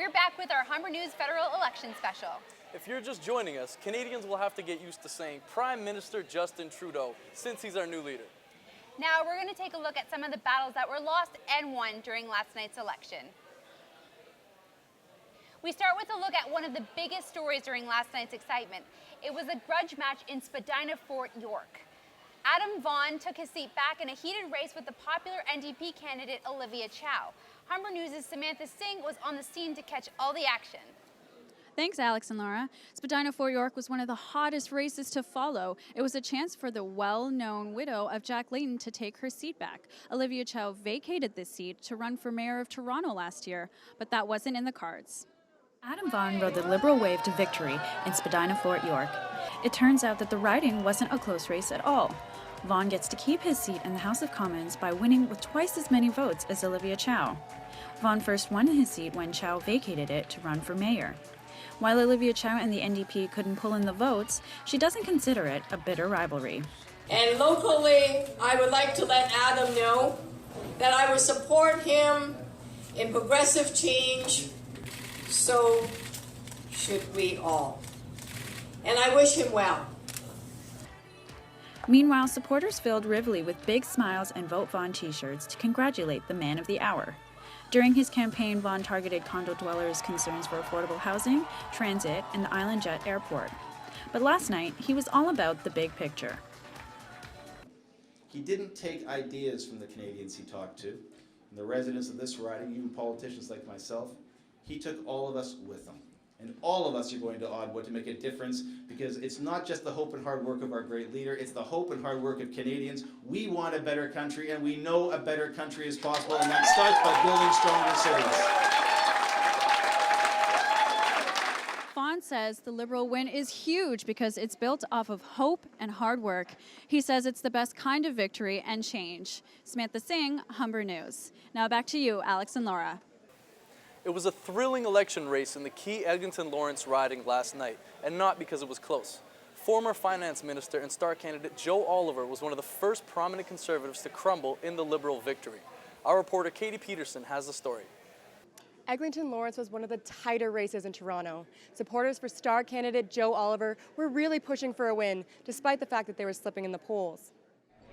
We're back with our Humber News Federal Election Special. If you're just joining us, Canadians will have to get used to saying Prime Minister Justin Trudeau since he's our new leader. Now we're going to take a look at some of the battles that were lost and won during last night's election. We start with a look at one of the biggest stories during last night's excitement. It was a grudge match in Spadina, Fort York. Adam Vaughan took his seat back in a heated race with the popular NDP candidate Olivia Chow. Humber News' Samantha Singh was on the scene to catch all the action. Thanks, Alex and Laura. Spadina Fort York was one of the hottest races to follow. It was a chance for the well-known widow of Jack Layton to take her seat back. Olivia Chow vacated this seat to run for mayor of Toronto last year, but that wasn't in the cards. Adam Vaughan rode the Liberal wave to victory in Spadina Fort York. It turns out that the riding wasn't a close race at all. Vaughan gets to keep his seat in the House of Commons by winning with twice as many votes as Olivia Chow. Vaughan first won his seat when Chow vacated it to run for mayor. While Olivia Chow and the NDP couldn't pull in the votes, she doesn't consider it a bitter rivalry. And locally, I would like to let Adam know that I will support him in progressive change. So should we all. And I wish him well. Meanwhile, supporters filled Rivoli with big smiles and Vote Vaughan t-shirts to congratulate the man of the hour. During his campaign, Vaughan targeted condo dwellers' concerns for affordable housing, transit, and the Island Jet Airport. But last night, he was all about the big picture. He didn't take ideas from the Canadians he talked to, and the residents of this riding, even politicians like myself. He took all of us with him. And all of us are going to Ottawa to make a difference, because it's not just the hope and hard work of our great leader, it's the hope and hard work of Canadians. We want a better country, and we know a better country is possible, and that starts by building stronger cities. Vaughan says the Liberal win is huge because it's built off of hope and hard work. He says it's the best kind of victory and change. Samantha Singh, Humber News. Now back to you, Alex and Laura. It was a thrilling election race in the key Eglinton-Lawrence riding last night, and not because it was close. Former finance minister and star candidate Joe Oliver was one of the first prominent Conservatives to crumble in the Liberal victory. Our reporter Katie Peterson has the story. Eglinton-Lawrence was one of the tighter races in Toronto. Supporters for star candidate Joe Oliver were really pushing for a win, despite the fact that they were slipping in the polls.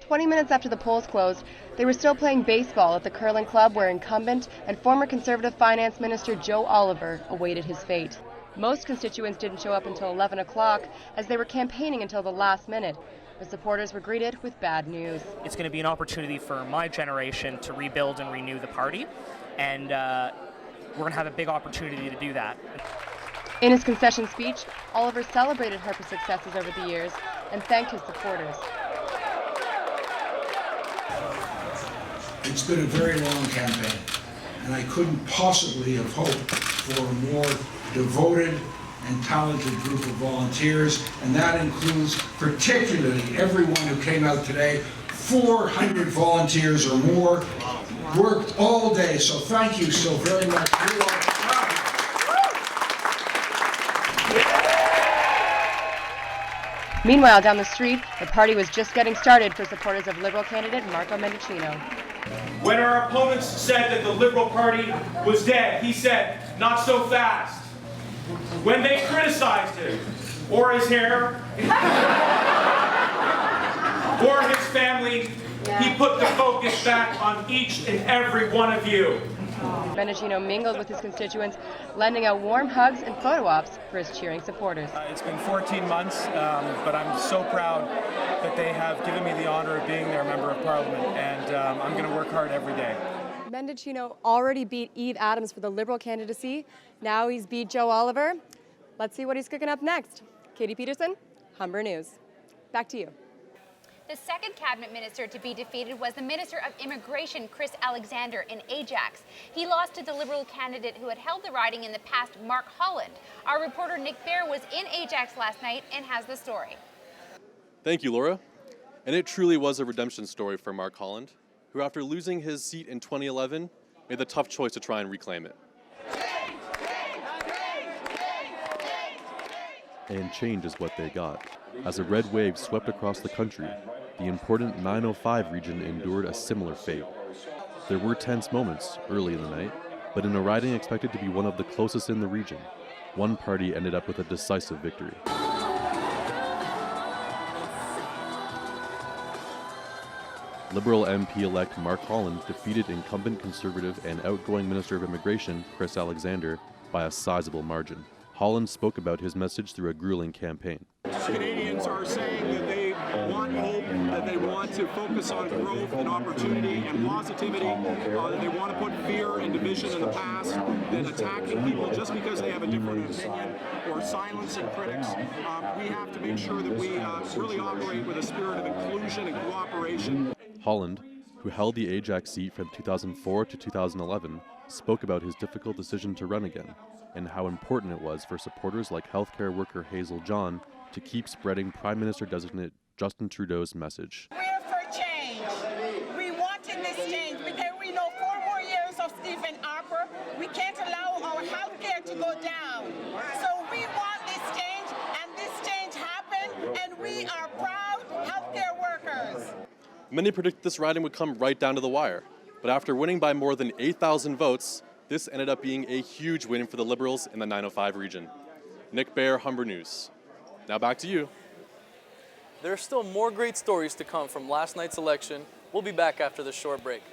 20 minutes after the polls closed, they were still playing baseball at the curling club where incumbent and former Conservative Finance Minister Joe Oliver awaited his fate. Most constituents didn't show up until 11 o'clock as they were campaigning until the last minute. The supporters were greeted with bad news. It's going to be an opportunity for my generation to rebuild and renew the party, and we're going to have a big opportunity to do that. In his concession speech, Oliver celebrated her successes over the years and thanked his supporters. It's been a very long campaign, and I couldn't possibly have hoped for a more devoted and talented group of volunteers, and that includes particularly everyone who came out today. 400 volunteers or more worked all day, so thank you so very much. You are proud. Meanwhile, down the street, the party was just getting started for supporters of Liberal candidate Marco Mendicino. When our opponents said that the Liberal Party was dead, he said, "Not so fast." When they criticized him, or his hair, or his family, he put the focus back on each and every one of you. Mendicino mingled with his constituents, lending out warm hugs and photo ops for his cheering supporters. It's been 14 months, but I'm so proud that they have given me the honor of being their Member of Parliament, and I'm going to work hard every day. Mendicino already beat Eve Adams for the Liberal candidacy. Now he's beat Joe Oliver. Let's see what he's cooking up next. Katie Peterson, Humber News. Back to you. The second cabinet minister to be defeated was the Minister of Immigration, Chris Alexander, in Ajax. He lost to the Liberal candidate who had held the riding in the past, Mark Holland. Our reporter Nick Baer was in Ajax last night and has the story. Thank you, Laura. And it truly was a redemption story for Mark Holland, who after losing his seat in 2011, made the tough choice to try and reclaim it. And change is what they got. As a red wave swept across the country, the important 905 region endured a similar fate. There were tense moments early in the night, But in a riding expected to be one of the closest in the region, one party ended up with a decisive victory. Liberal MP-elect Mark Holland defeated incumbent Conservative and outgoing Minister of Immigration Chris Alexander by a sizable margin. Holland spoke about his message through a grueling campaign. Canadians are saying that they want hope, that they want to focus on growth and opportunity and positivity, that they want to put fear and division in the past, that attacking people just because they have a different opinion or silencing critics. We have to make sure that we really operate with a spirit of inclusion and cooperation. Holland, who held the Ajax seat from 2004 to 2011, spoke about his difficult decision to run again and how important it was for supporters like healthcare worker Hazel John to keep spreading Prime Minister-designate Justin Trudeau's message. We're for change. We wanted this change because we know 4 more years of Stephen Harper. We can't allow our healthcare to go down. So we want this change, and this change happened, and we are proud healthcare workers. Many predicted this riding would come right down to the wire, but after winning by more than 8,000 votes, this ended up being a huge win for the Liberals in the 905 region. Nick Baer, Humber News. Now back to you. There are still more great stories to come from last night's election. We'll be back after this short break.